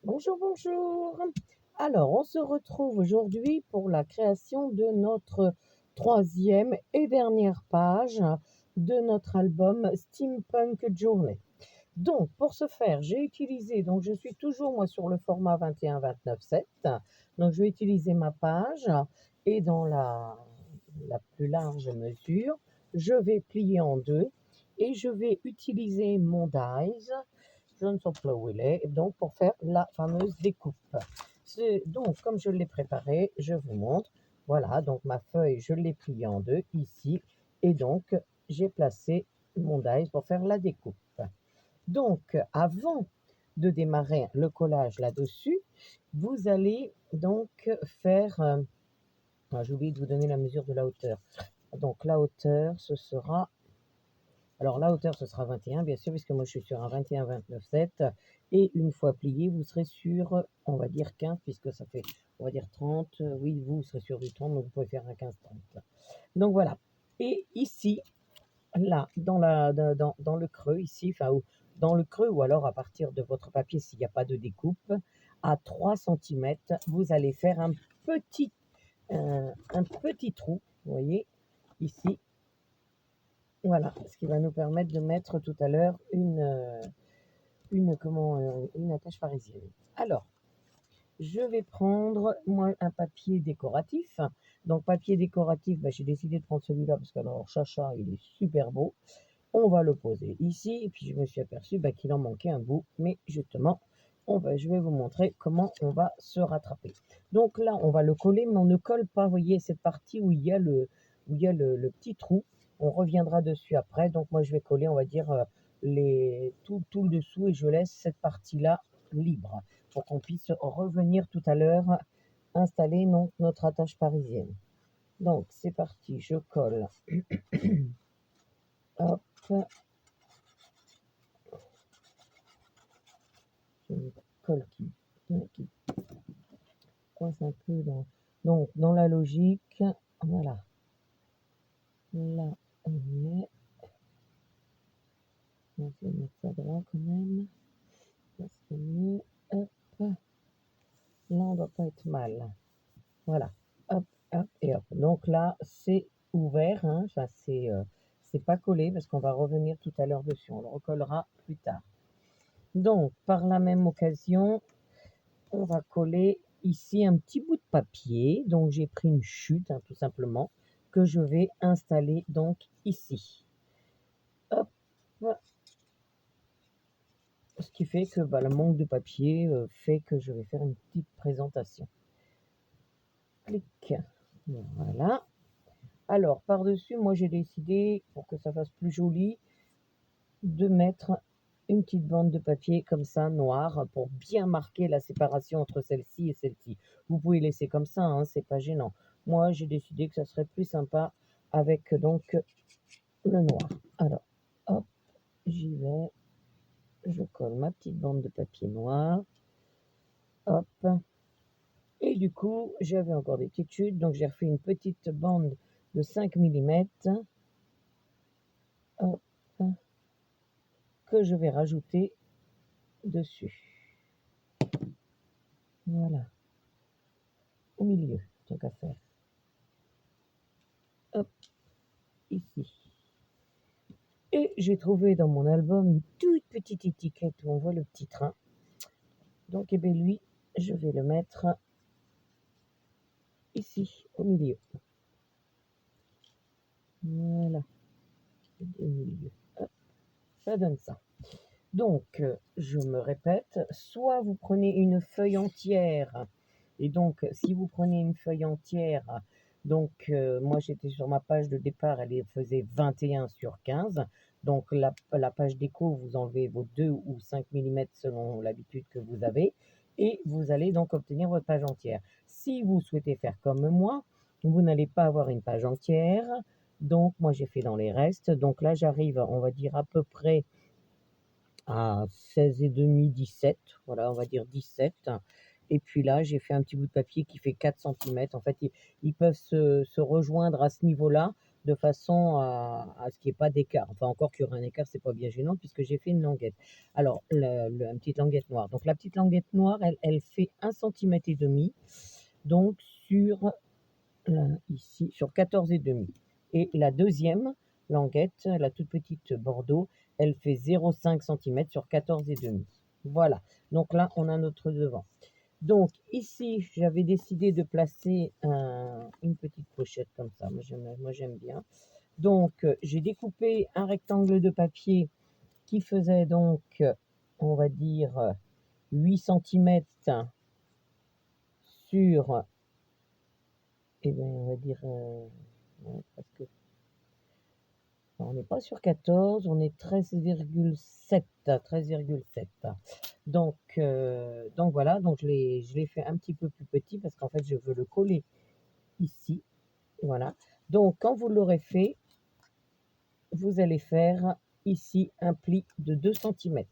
Bonjour, bonjour. Alors, on se retrouve aujourd'hui pour la création de notre troisième et dernière page de notre album Steampunk Journey. Donc, pour ce faire, j'ai utilisé, donc je suis toujours moi sur le format 21-29-7. Donc, je vais utiliser ma page et dans la plus large mesure, je vais plier en deux et je vais utiliser mon dies. Je ne sais pas où il est, donc pour faire la fameuse découpe. Donc, comme je l'ai préparé, je vous montre. Voilà, donc ma feuille, je l'ai pliée en deux ici, et donc j'ai placé mon dies pour faire la découpe. Donc, avant de démarrer le collage là-dessus, vous allez donc faire, j'ai oublié de vous donner la mesure de la hauteur. Donc, la hauteur, ce sera alors la hauteur, ce sera 21, bien sûr, puisque moi je suis sur un 21-29-7. Et une fois plié, vous serez sur, on va dire 15, puisque ça fait, on va dire 30. Oui, vous serez sur du 30, donc vous pouvez faire un 15-30. Donc voilà. Et ici, là, dans le creux, ici, enfin, dans le creux, ou alors à partir de votre papier, s'il n'y a pas de découpe, à 3 centimètres, vous allez faire un petit trou, vous voyez, ici. Voilà, ce qui va nous permettre de mettre tout à l'heure une attache parisienne. Alors, je vais prendre, moi, un papier décoratif. Donc, papier décoratif, j'ai décidé de prendre celui-là parce que, alors, Chacha, il est super beau. On va le poser ici. Et puis, je me suis aperçu qu'il en manquait un bout. Mais justement, je vais vous montrer comment on va se rattraper. Donc là, on va le coller, mais on ne colle pas, vous voyez, cette partie où il y a le petit trou. On reviendra dessus après. Donc, moi, je vais coller, on va dire, tout le dessous et je laisse cette partie-là libre pour qu'on puisse revenir tout à l'heure installer donc, notre attache parisienne. Donc, c'est parti, je colle. Hop, je colle qui coince un peu donc, dans la logique. Voilà. Là, on y est. On va essayer de mettre ça droit quand même. Ça serait mieux. Hop. Là, on ne doit pas être mal. Voilà. Hop, hop et hop. Donc là, c'est ouvert. Hein. Enfin, c'est pas collé parce qu'on va revenir tout à l'heure dessus. On le recollera plus tard. Donc, par la même occasion, on va coller ici un petit bout de papier. Donc, j'ai pris une chute, hein, tout simplement, que je vais installer donc ici. Hop. Ce qui fait que le manque de papier fait que je vais faire une petite présentation. Clic. Voilà. Alors, par-dessus, moi, j'ai décidé, pour que ça fasse plus joli, de mettre une petite bande de papier comme ça, noire, pour bien marquer la séparation entre celle-ci et celle-ci. Vous pouvez laisser comme ça, hein, c'est pas gênant. Moi, j'ai décidé que ça serait plus sympa avec donc le noir. Alors, hop, j'y vais. Je colle ma petite bande de papier noir. Hop. Et du coup, j'avais encore des petites chutes, donc j'ai refait une petite bande de 5 mm. Hop, que je vais rajouter dessus. Voilà. Au milieu, tant qu'à faire. Hop, ici. Et j'ai trouvé dans mon album une toute petite étiquette où on voit le petit train. Donc, eh bien, lui, je vais le mettre ici, au milieu. Voilà. Au milieu. Hop, ça donne ça. Donc, je me répète, soit vous prenez une feuille entière, et donc si vous prenez une feuille entière, donc moi j'étais sur ma page de départ, elle faisait 21 sur 15, donc la page déco, vous enlevez vos 2 ou 5 mm selon l'habitude que vous avez, et vous allez donc obtenir votre page entière. Si vous souhaitez faire comme moi, vous n'allez pas avoir une page entière, donc moi j'ai fait dans les restes, donc là j'arrive, on va dire à peu près à 16,5, 17, voilà, on va dire 17. Et puis là, j'ai fait un petit bout de papier qui fait 4 cm. En fait, ils peuvent se rejoindre à ce niveau-là. de façon à ce qu'il n'y ait pas d'écart. Enfin, encore qu'il y aurait un écart, c'est pas bien gênant puisque j'ai fait une languette. Alors, une petite languette noire. Donc, la petite languette noire, elle fait 1,5 cm, donc sur, ici, sur 14,5. Et la deuxième languette, la toute petite Bordeaux, elle fait 0,5 cm sur 14,5. Voilà. Donc là, on a notre devant. Donc ici, j'avais décidé de placer une petite pochette comme ça. Moi, j'aime bien. Donc, j'ai découpé un rectangle de papier qui faisait donc, on va dire, 8 cm sur, eh bien, on va dire, ouais, presque. On n'est pas sur 14, on est 13,7. 13,7. Donc voilà, donc je l'ai fait un petit peu plus petit parce qu'en fait, je veux le coller ici. Voilà. Donc, quand vous l'aurez fait, vous allez faire ici un pli de 2 cm.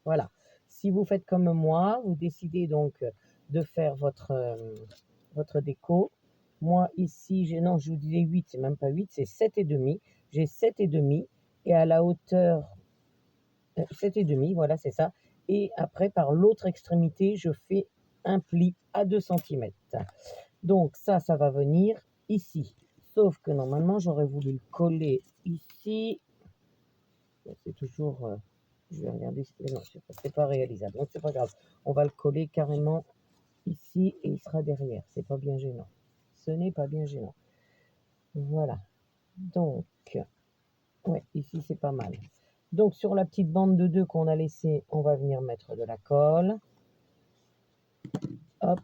Voilà. Si vous faites comme moi, vous décidez donc de faire votre déco. Moi, ici, non, je vous disais 8, c'est même pas 8, c'est 7,5. J'ai 7,5 et à la hauteur 7,5, voilà, c'est ça. Et après, par l'autre extrémité, je fais un pli à 2 cm. Donc ça va venir ici. Sauf que normalement, j'aurais voulu le coller ici. C'est toujours... je vais regarder si non, c'est pas réalisable. Donc c'est pas grave. On va le coller carrément ici et il sera derrière. C'est pas bien gênant. Ce n'est pas bien gênant. Voilà. Donc, ouais, ici c'est pas mal. Donc sur la petite bande de 2 qu'on a laissée, on va venir mettre de la colle. Hop,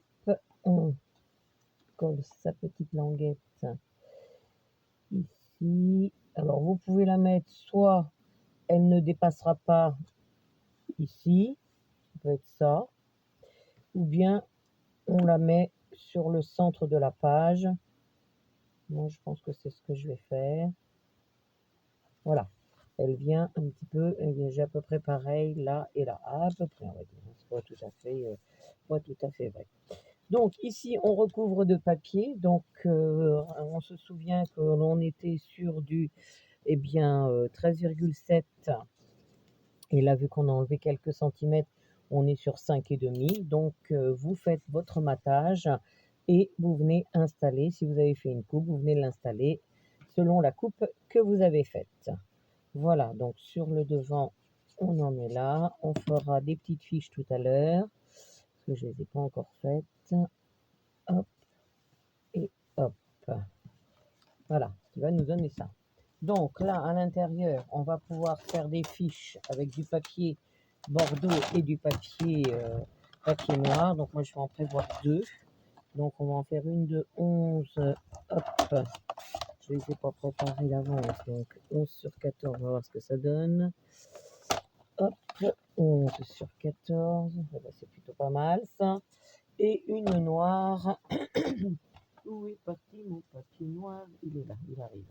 on colle sa petite languette ici. Alors vous pouvez la mettre soit elle ne dépassera pas ici, ça peut être ça, ou bien on la met sur le centre de la page. Moi je pense que c'est ce que je vais faire. Voilà, elle vient un petit peu, j'ai à peu près pareil là et là, à peu près on va dire, c'est pas tout à fait vrai. Donc ici on recouvre de papier, donc on se souvient que l'on était sur du 13,7 et là vu qu'on a enlevé quelques centimètres, on est sur 5,5. Donc vous faites votre matage et vous venez installer, si vous avez fait une coupe, vous venez l'installer selon la coupe que vous avez faite. Voilà, donc sur le devant, on en est là. On fera des petites fiches tout à l'heure, parce que je ne les ai pas encore faites. Hop, et hop. Voilà, qui va nous donner ça. Donc là, à l'intérieur, on va pouvoir faire des fiches avec du papier Bordeaux et du papier noir. Donc moi, je vais en prévoir 2. Donc on va en faire une de 11. Hop, je ne les ai pas préparées d'avance. Donc 11 sur 14, on va voir ce que ça donne. Hop, 11 sur 14. C'est plutôt pas mal ça. Et une noire. Où est parti mon papier noir? Il est là, il arrive.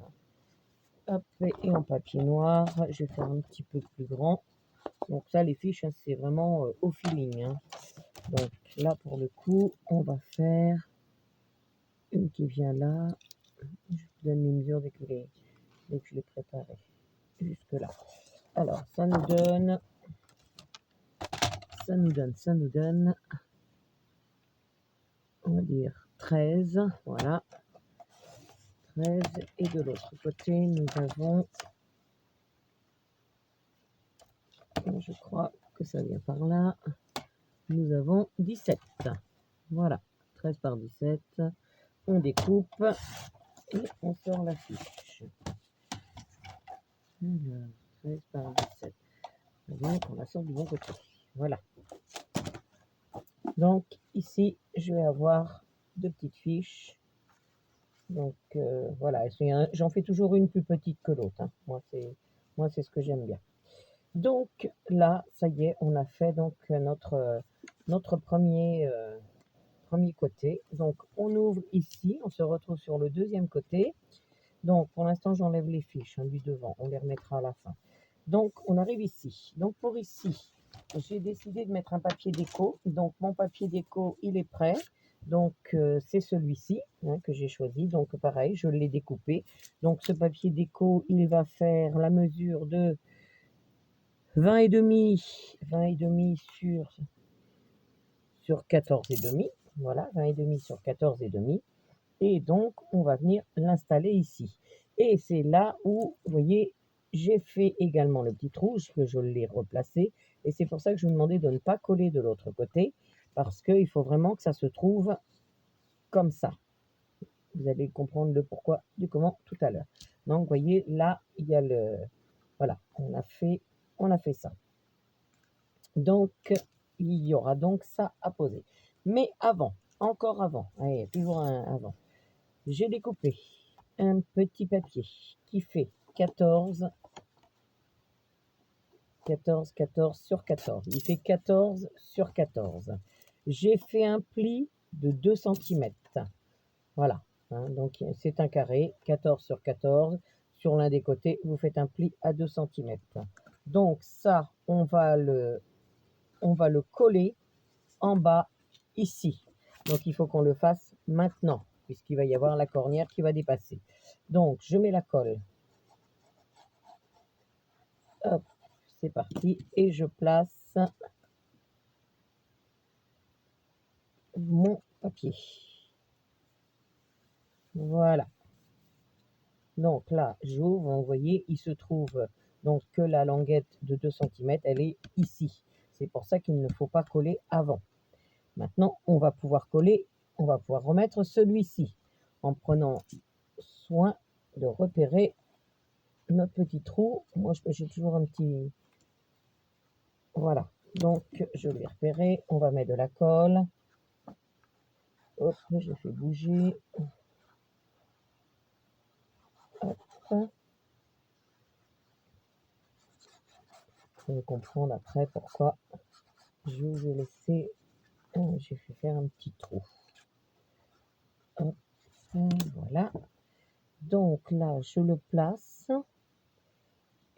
Hop, et en papier noir, je vais faire un petit peu plus grand. Donc ça, les fiches, hein, c'est vraiment au feeling. Hein. Donc là, pour le coup, on va faire une qui vient là. Je vous donne les mesures dès que je l'ai préparé. Jusque là. Alors, ça nous donne, on va dire 13. Voilà. 13. Et de l'autre côté, nous avons, je crois que ça vient par là, nous avons 17. Voilà, 13 par 17. On découpe et on sort la fiche. Alors, 13 par 17. Donc, on la sort du bon côté. Voilà. Donc, ici, je vais avoir 2 petites fiches. Donc, voilà. J'en fais toujours une plus petite que l'autre. Hein. Moi, c'est ce que j'aime bien. Donc, là, ça y est, on a fait donc notre premier côté. Donc, on ouvre ici. On se retrouve sur le deuxième côté. Donc, pour l'instant, j'enlève les fiches du devant. On les remettra à la fin. Donc, on arrive ici. Donc, pour ici, j'ai décidé de mettre un papier déco. Donc, mon papier déco, il est prêt. Donc, c'est celui-ci hein, que j'ai choisi. Donc, pareil, je l'ai découpé. Donc, ce papier déco, il va faire la mesure de 20 et demi sur 14 et demi. Voilà, 20 et demi sur 14 et demi. Et donc, on va venir l'installer ici. Et c'est là où, vous voyez, j'ai fait également le petit trou, que je l'ai replacé. Et c'est pour ça que je vous demandais de ne pas coller de l'autre côté, parce qu'il faut vraiment que ça se trouve comme ça. Vous allez comprendre le pourquoi du comment tout à l'heure. Donc, vous voyez, là, il y a le... Voilà, on a fait ça. Donc, il y aura donc ça à poser. Mais avant, encore avant, allez, toujours un avant, j'ai découpé un petit papier qui fait 14 sur 14. Il fait 14 sur 14. J'ai fait un pli de 2 cm. Voilà. Hein, donc, c'est un carré, 14 sur 14. Sur l'un des côtés, vous faites un pli à 2 cm. Donc, ça, on va le coller en bas ici. Donc, il faut qu'on le fasse maintenant, puisqu'il va y avoir la cornière qui va dépasser. Donc, je mets la colle. Hop, c'est parti. Et je place mon papier. Voilà. Donc là, j'ouvre, vous voyez, il se trouve donc que la languette de 2 cm, elle est ici. C'est pour ça qu'il ne faut pas coller avant. Maintenant, on va pouvoir coller, on va pouvoir remettre celui-ci en prenant soin de repérer notre petit trou. Moi, j'ai toujours un petit... Voilà. Donc, je l'ai repéré. On va mettre de la colle. Hop, je fais bouger. Hop. Vous allez comprendre après pourquoi je vous ai laissé... J'ai fait faire un petit trou. Hop, voilà. Donc là, je le place.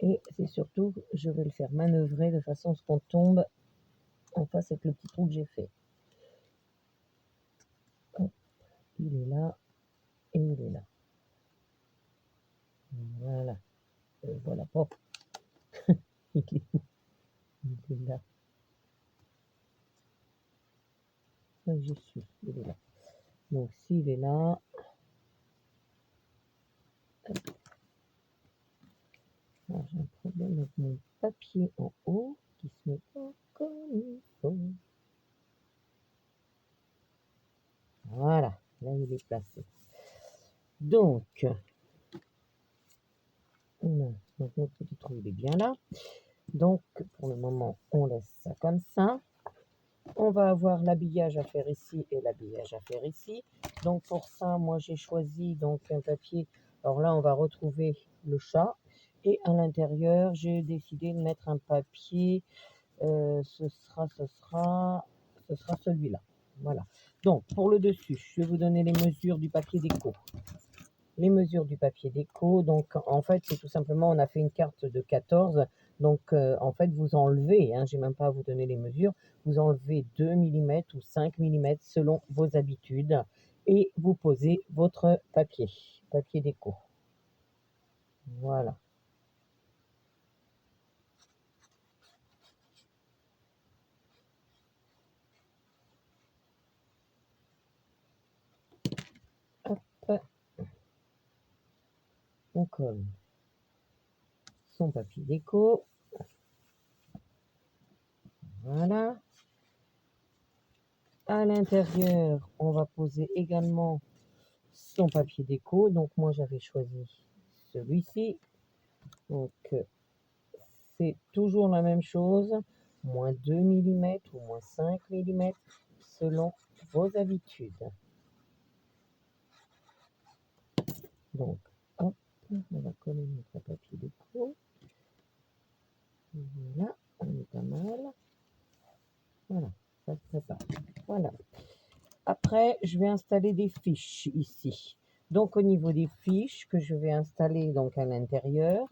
Et c'est surtout, je vais le faire manœuvrer de façon à ce qu'on tombe en face avec le petit trou que j'ai fait. Hop, il est là et il est là. Voilà. Voilà. Hop. Il est où? Il est là. Là, j'y suis. Il est là. Donc, s'il est là, alors, j'ai un problème avec mon papier en haut qui se met pas comme il faut. Voilà, là il est placé. Donc, notre petit trou il est bien là. Donc, pour le moment, on laisse ça comme ça. On va avoir l'habillage à faire ici et l'habillage à faire ici. Donc, pour ça, moi, j'ai choisi donc un papier. Alors là, on va retrouver le chat. Et à l'intérieur, j'ai décidé de mettre un papier. Ce sera celui-là. Voilà. Donc, pour le dessus, je vais vous donner les mesures du papier déco. Les mesures du papier déco, donc en fait, c'est tout simplement, on a fait une carte de 14. Donc, en fait, vous enlevez, hein, j'ai même pas à vous donner les mesures, vous enlevez 2 mm ou 5 mm selon vos habitudes et vous posez votre papier déco. Voilà. Hop, on colle son papier déco. Voilà. À l'intérieur, on va poser également son papier déco. Donc, moi, j'avais choisi celui-ci. Donc, c'est toujours la même chose. Moins 2 mm ou moins 5 mm selon vos habitudes. Donc, hop, on va coller notre papier déco. Voilà, on est pas mal. Voilà, ça se prépare. Voilà. Après, je vais installer des fiches ici. Donc, au niveau des fiches que je vais installer donc à l'intérieur,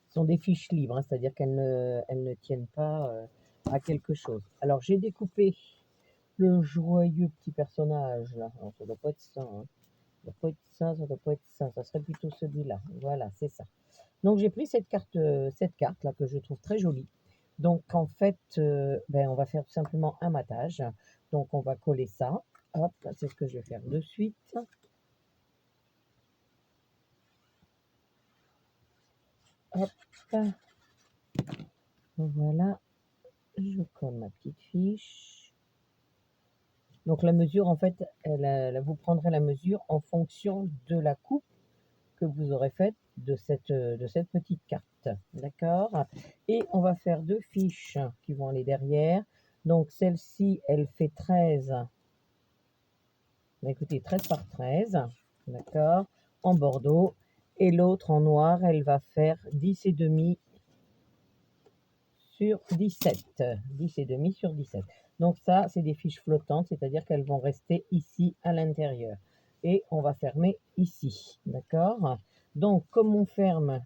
sont des fiches libres, hein, c'est-à-dire qu'elles ne tiennent pas à quelque chose. Alors, j'ai découpé le joyeux petit personnage là. Alors, ça doit pas être ça, hein. Ça doit pas être ça, ça doit pas être ça. Ça serait plutôt celui-là. Voilà, c'est ça. Donc j'ai pris cette carte là que je trouve très jolie. Donc en fait, ben, on va faire tout simplement un matage. Donc on va coller ça. Hop, c'est ce que je vais faire de suite. Hop, voilà, je colle ma petite fiche. Donc la mesure, en fait, vous prendrez la mesure en fonction de la coupe que vous aurez faite de cette petite carte. D'accord? Et on va faire deux fiches qui vont aller derrière. Donc celle-ci, elle fait 13. Écoutez, 13 par 13. D'accord? En bordeaux. Et l'autre en noir, elle va faire 10 et demi sur 17. 10 et demi sur 17. Donc ça, c'est des fiches flottantes, c'est-à-dire qu'elles vont rester ici à l'intérieur. Et on va fermer ici. D'accord? Donc, comme on ferme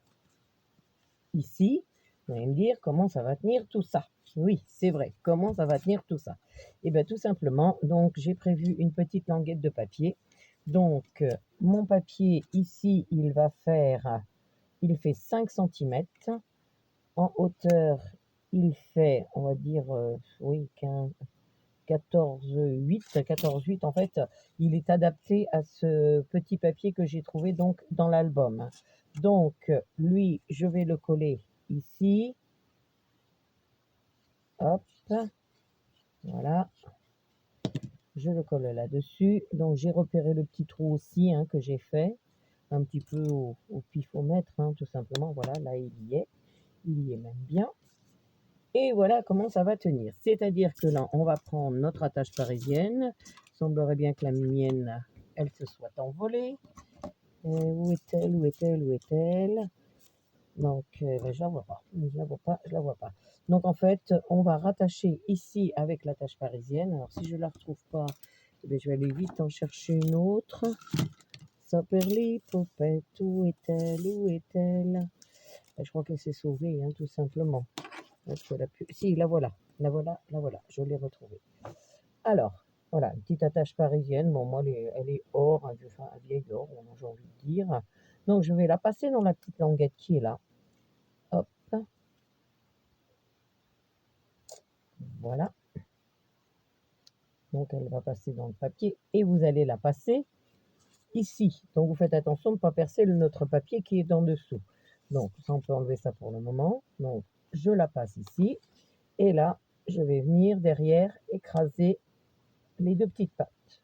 ici, vous allez me dire comment ça va tenir tout ça. Oui, c'est vrai. Comment ça va tenir tout ça? Eh bien, tout simplement, donc j'ai prévu une petite languette de papier. Donc, mon papier ici, il fait 5 centimètres. En hauteur, il fait, on va dire, oui, 15, 14,8. En fait, il est adapté à ce petit papier que j'ai trouvé donc dans l'album. Donc, lui, je vais le coller ici. Hop, voilà. Je le colle là-dessus. Donc, j'ai repéré le petit trou aussi que j'ai fait. Un petit peu au pifomètre, tout simplement. Voilà, là, il y est. Il y est même bien. Et voilà comment ça va tenir. C'est-à-dire que là, on va prendre notre attache parisienne. Il semblerait bien que la mienne, elle se soit envolée. Où est-elle? Où est-elle? Où est-elle? Donc, ben, je la vois pas. Je la vois pas. Je la vois pas. Donc, en fait, on va rattacher ici avec l'attache parisienne. Alors, si je la retrouve pas, eh bien, je vais aller vite en chercher une autre. Saperlipopette, où est-elle? Où est-elle? Ben, je crois qu'elle s'est sauvée, tout simplement. Si, la voilà, la voilà, la voilà, je l'ai retrouvée. Alors, voilà, une petite attache parisienne. Bon, moi, elle est or, un vieil or, j'ai envie de dire. Donc, je vais la passer dans la petite languette qui est là. Hop, voilà. Donc, elle va passer dans le papier et vous allez la passer ici. Donc, vous faites attention de ne pas percer notre papier qui est en dessous. Donc, ça, on peut enlever ça pour le moment. Donc, je la passe ici. Et là, je vais venir derrière écraser les deux petites pattes.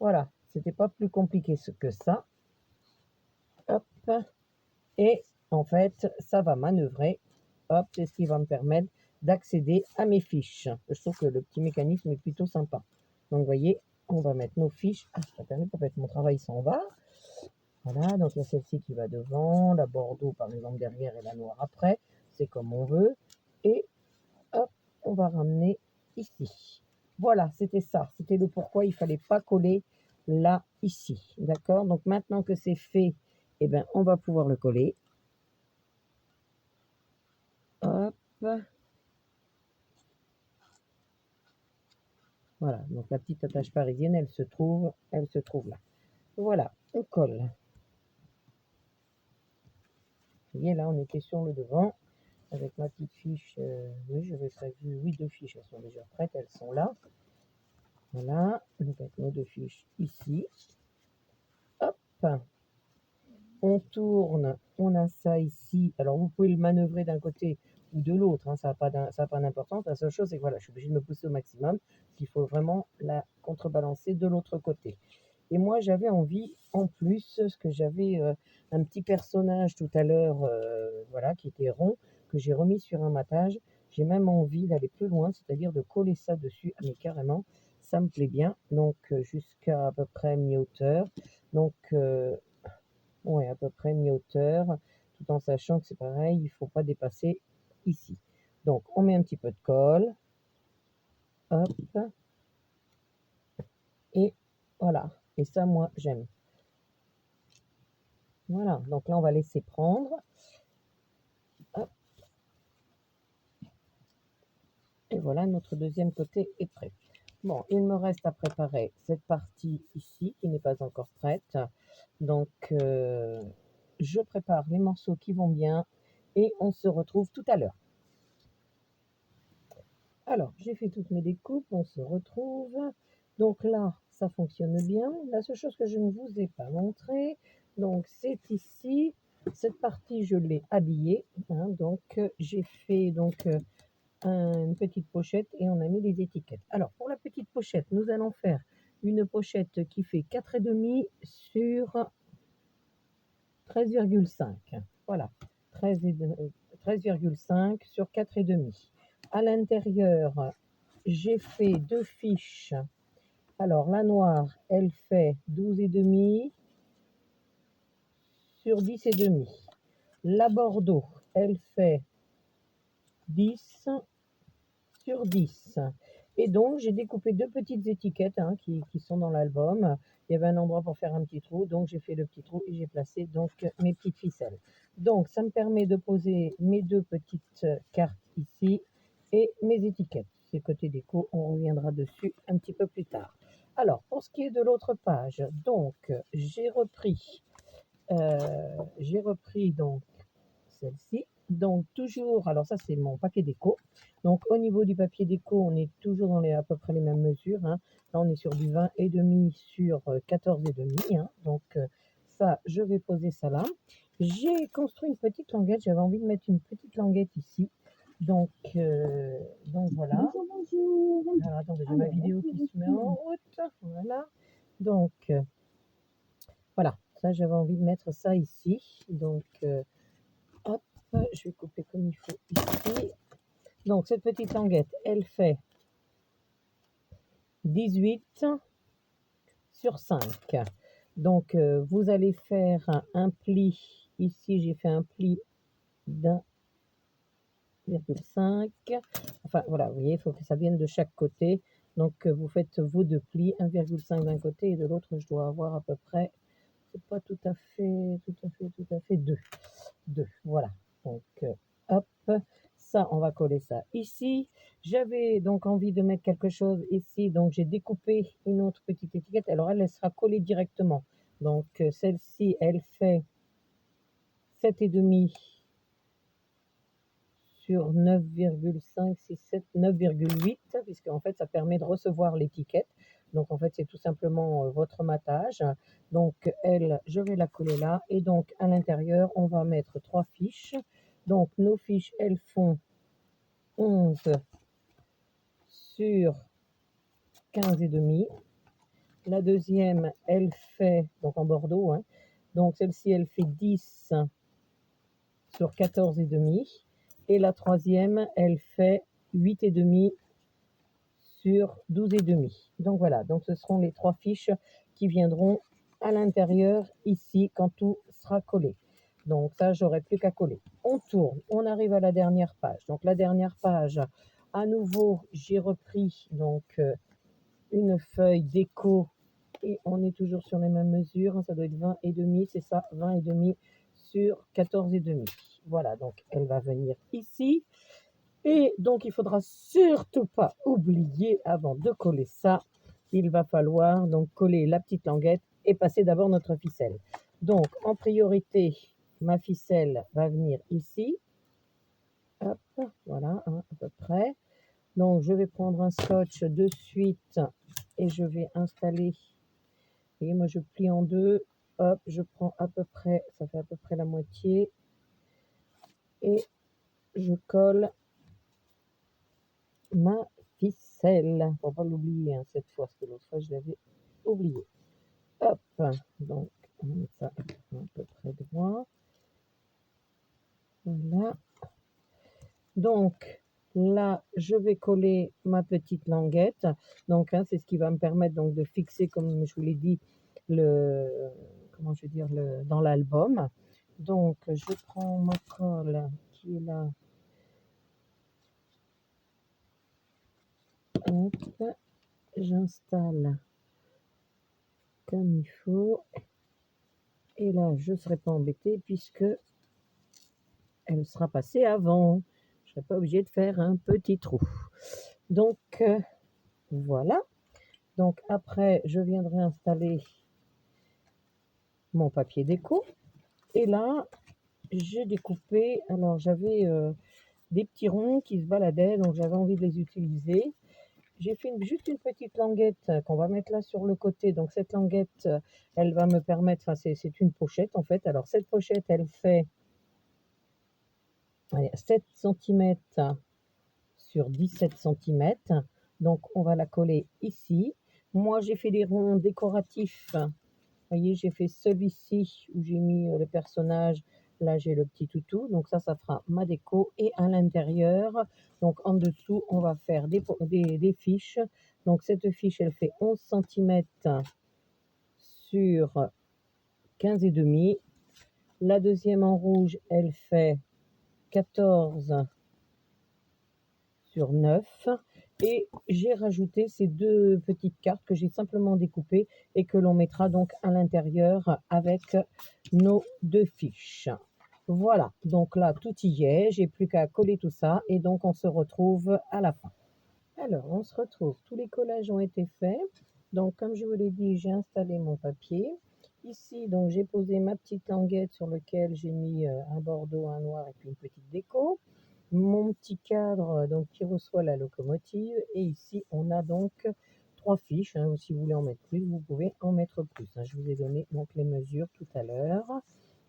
Voilà, c'était pas plus compliqué que ça. Hop, et en fait, ça va manœuvrer. Hop, c'est ce qui va me permettre d'accéder à mes fiches. Je trouve que le petit mécanisme est plutôt sympa. Donc, vous voyez, on va mettre nos fiches. Ah, ça permet pas mettre mon travail s'en va. Voilà, donc il y a celle-ci qui va devant, la bordeaux par exemple derrière et la noire après. C'est comme on veut. Et hop, on va ramener ici. Voilà, c'était ça. C'était le pourquoi il ne fallait pas coller là, ici. D'accord? Donc maintenant que c'est fait, eh ben, on va pouvoir le coller. Hop. Voilà, donc la petite attache parisienne, elle se trouve là. Voilà, on colle. Vous voyez, là, on était sur le devant. Avec ma petite fiche, oui, j'avais prévu, oui, deux fiches, elles sont déjà prêtes, elles sont là. Voilà, donc avec nos deux fiches ici. Hop, on tourne, on a ça ici. Alors, vous pouvez le manœuvrer d'un côté ou de l'autre, ça n'a pas d'importance. La seule chose, c'est que voilà, je suis obligée de me pousser au maximum. Il faut vraiment la contrebalancer de l'autre côté. Et moi, j'avais envie, en plus, parce que j'avais un petit personnage tout à l'heure, voilà, qui était rond, que j'ai remis sur un matage. J'ai même envie d'aller plus loin, c'est-à-dire de coller ça dessus. Mais carrément, ça me plaît bien. Donc, jusqu'à à peu près mi-hauteur. Donc, ouais, à peu près mi-hauteur, tout en sachant que c'est pareil, il ne faut pas dépasser ici. Donc, on met un petit peu de colle. Hop. Et voilà. Et ça, moi, j'aime. Voilà. Donc là, on va laisser prendre. Hop. Et voilà, notre deuxième côté est prêt. Bon, il me reste à préparer cette partie ici qui n'est pas encore prête. Donc, je prépare les morceaux qui vont bien et on se retrouve tout à l'heure. Alors, j'ai fait toutes mes découpes, on se retrouve. Donc là, ça fonctionne bien. La seule chose que je ne vous ai pas montré, donc c'est ici. Cette partie, je l'ai habillée, hein, donc j'ai fait une petite pochette et on a mis les étiquettes. Alors, pour la petite pochette, nous allons faire une pochette qui fait 4,5 sur 13,5. Voilà, 13,5 sur 4,5. À l'intérieur, j'ai fait deux fiches. Alors, la noire, elle fait 12,5 sur 10,5. La bordeaux, elle fait 10 sur 10. Et donc, j'ai découpé deux petites étiquettes qui sont dans l'album. Il y avait un endroit pour faire un petit trou, donc j'ai fait le petit trou et j'ai placé donc mes petites ficelles. Donc, ça me permet de poser mes deux petites cartes ici et mes étiquettes. C'est côté déco, on reviendra dessus un petit peu plus tard. Alors, pour ce qui est de l'autre page, donc j'ai repris donc celle-ci. Donc toujours, alors ça c'est mon papier déco. Donc au niveau du papier déco, on est toujours dans à peu près les mêmes mesures, hein. Là on est sur du 20,5 sur 14,5, hein. Donc ça, je vais poser ça là. J'ai construit une petite languette, j'avais envie de mettre une petite languette ici. Donc voilà. Bonjour, bonjour. Alors attendez, j'ai ma vidéo qui se met en route. Voilà. Donc voilà, ça j'avais envie de mettre ça ici. Donc hop, je vais couper comme il faut ici. Donc cette petite languette, elle fait 18 sur 5. Donc vous allez faire un pli. Ici, j'ai fait un pli d'1,5. Enfin voilà, vous voyez, il faut que ça vienne de chaque côté. Donc vous faites vos deux plis, 1,5 d'un côté et de l'autre, je dois avoir à peu près, c'est pas tout à fait 2. 2, voilà. Donc hop, ça, on va coller ça ici. J'avais donc envie de mettre quelque chose ici, donc j'ai découpé une autre petite étiquette. Alors elle sera collée directement. Donc celle-ci, elle fait 7,5 sur 9,5, 6, 7, 9,8, puisque en fait ça permet de recevoir l'étiquette. Donc en fait c'est tout simplement votre matage. Donc elle, je vais la coller là. Et donc à l'intérieur, on va mettre trois fiches. Donc nos fiches, elles font 11 sur 15,5. La deuxième, elle fait, donc en bordeaux, hein, donc celle-ci, elle fait 10 sur 14,5. Et la troisième, elle fait 8,5 sur 12,5. Donc voilà, donc ce seront les trois fiches qui viendront à l'intérieur ici quand tout sera collé. Donc ça, j'aurai plus qu'à coller. On tourne, on arrive à la dernière page. Donc la dernière page, à nouveau, j'ai repris donc une feuille déco et on est toujours sur les mêmes mesures. Ça doit être 20,5, c'est ça, 20,5 sur 14,5. Voilà, donc elle va venir ici. Et donc, il faudra surtout pas oublier, avant de coller ça, il va falloir donc coller la petite languette et passer d'abord notre ficelle. Donc, en priorité, ma ficelle va venir ici. Hop, voilà, hein, à peu près. Donc, je vais prendre un scotch de suite et je vais installer. Et moi, je plie en deux. Hop, je prends à peu près, ça fait à peu près la moitié. Et je colle ma ficelle. Faut pas l'oublier hein, cette fois, parce que l'autre fois je l'avais oublié. Hop, donc on met ça à peu près droit. Voilà. Donc là, je vais coller ma petite languette. Donc hein, c'est ce qui va me permettre donc de fixer, comme je vous l'ai dit, le comment je veux dire le dans l'album. Donc je prends ma colle qui est là. Hop, j'installe comme il faut. Et là, je ne serai pas embêtée puisque elle sera passée avant. Je ne serai pas obligée de faire un petit trou. Donc, Voilà. Donc après, je viendrai installer mon papier déco. Et là, j'ai découpé, alors j'avais des petits ronds qui se baladaient, donc j'avais envie de les utiliser. J'ai fait juste une petite languette qu'on va mettre là sur le côté. Donc cette languette, elle va me permettre, enfin c'est une pochette en fait. Alors cette pochette, elle fait allez, 7 cm sur 17 cm. Donc on va la coller ici. Moi j'ai fait des ronds décoratifs. Vous voyez, j'ai fait celui-ci où j'ai mis le personnage. Là, j'ai le petit toutou. Donc ça fera ma déco. Et à l'intérieur, donc en dessous, on va faire des fiches. Donc cette fiche, elle fait 11 cm sur 15,5. La deuxième en rouge, elle fait 14 sur 9. Et j'ai rajouté ces deux petites cartes que j'ai simplement découpées et que l'on mettra donc à l'intérieur avec nos deux fiches. Voilà, donc là tout y est, j'ai plus qu'à coller tout ça et donc on se retrouve à la fin. Alors on se retrouve, tous les collages ont été faits. Donc comme je vous l'ai dit, j'ai installé mon papier. Ici donc j'ai posé ma petite languette sur laquelle j'ai mis un bordeaux, un noir et puis une petite déco, mon petit cadre donc qui reçoit la locomotive, et ici on a donc 3 fiches, hein. Si vous voulez en mettre plus, vous pouvez en mettre plus, hein. Je vous ai donné donc les mesures tout à l'heure.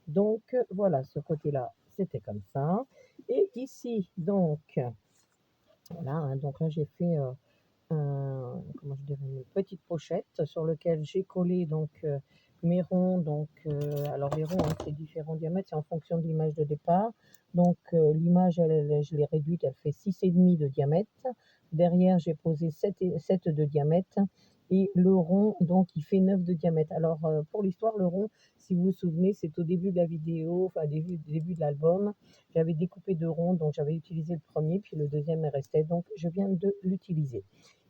Donc voilà, ce côté-là, c'était comme ça. Et ici donc, voilà, hein, donc là j'ai fait comment je dirais, une petite pochette sur laquelle j'ai collé donc mes ronds. Donc, alors les ronds, hein, c'est différents diamètres, c'est en fonction de l'image de départ. Donc l'image, je l'ai réduite, elle fait 6,5 de diamètre. Derrière, j'ai posé 7 de diamètre. Et le rond, donc, il fait 9 de diamètre. Alors, pour l'histoire, le rond, si vous vous souvenez, c'est au début de la vidéo, enfin, début de l'album. J'avais découpé 2 ronds, donc j'avais utilisé le premier, puis le deuxième est resté. Donc, je viens de l'utiliser.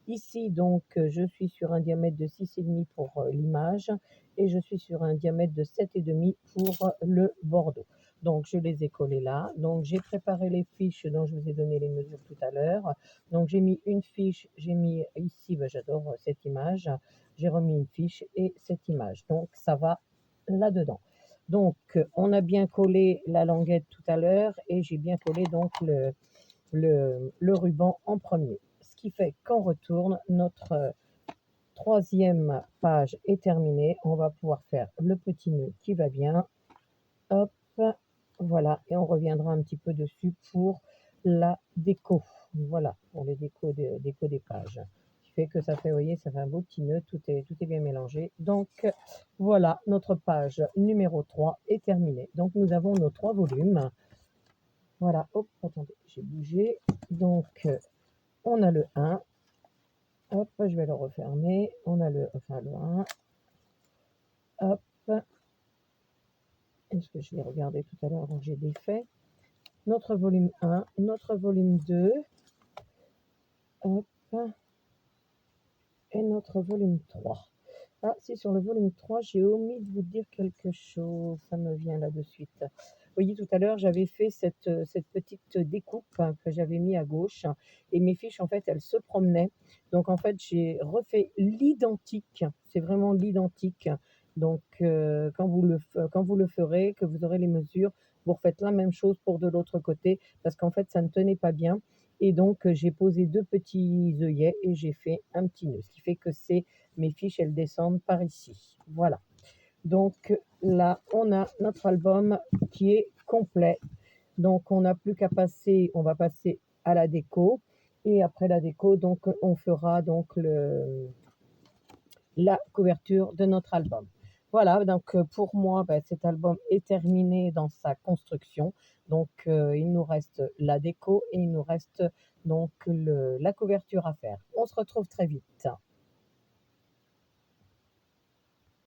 Ici, donc, je suis sur un diamètre de 6,5 pour l'image et je suis sur un diamètre de 7,5 pour le bordeaux. Donc, je les ai collés là. Donc, j'ai préparé les fiches dont je vous ai donné les mesures tout à l'heure. Donc, j'ai mis une fiche, j'ai mis ici, ben, j'adore cette image. J'ai remis une fiche et cette image. Donc, ça va là-dedans. Donc, on a bien collé la languette tout à l'heure et j'ai bien collé donc le ruban en premier. Ce qui fait qu'on retourne, notre troisième page est terminée. On va pouvoir faire le petit nœud qui va bien. Hop, voilà. Et on reviendra un petit peu dessus pour la déco. Voilà, pour les déco des pages. Ce qui fait que ça fait, vous voyez, ça fait un beau petit nœud. Tout est bien mélangé. Donc, voilà, notre page numéro 3 est terminée. Donc, nous avons nos 3 volumes. Voilà, hop, attendez, j'ai bougé. Donc, on a le 1. Hop, je vais le refermer. On a le 1. Hop. Est-ce que je l'ai regardé tout à l'heure avant que j'ai défait? Notre volume 1, notre volume 2. Hop. Et notre volume 3. Ah, si, sur le volume 3, j'ai omis de vous dire quelque chose. Ça me vient là de suite. Vous voyez, tout à l'heure, j'avais fait cette petite découpe, hein, que j'avais mis à gauche. Et mes fiches, en fait, elles se promenaient. Donc, en fait, j'ai refait l'identique. C'est vraiment l'identique. Donc, quand vous le ferez, que vous aurez les mesures, vous refaites la même chose pour de l'autre côté. Parce qu'en fait, ça ne tenait pas bien. Et donc, j'ai posé 2 petits œillets et j'ai fait un petit nœud. Ce qui fait que mes fiches, elles descendent par ici. Voilà. Donc là, on a notre album qui est complet. Donc, on n'a plus qu'à passer, on va passer à la déco. Et après la déco, donc, on fera donc la couverture de notre album. Voilà, donc pour moi, ben, cet album est terminé dans sa construction. Donc, il nous reste la déco et il nous reste donc la couverture à faire. On se retrouve très vite.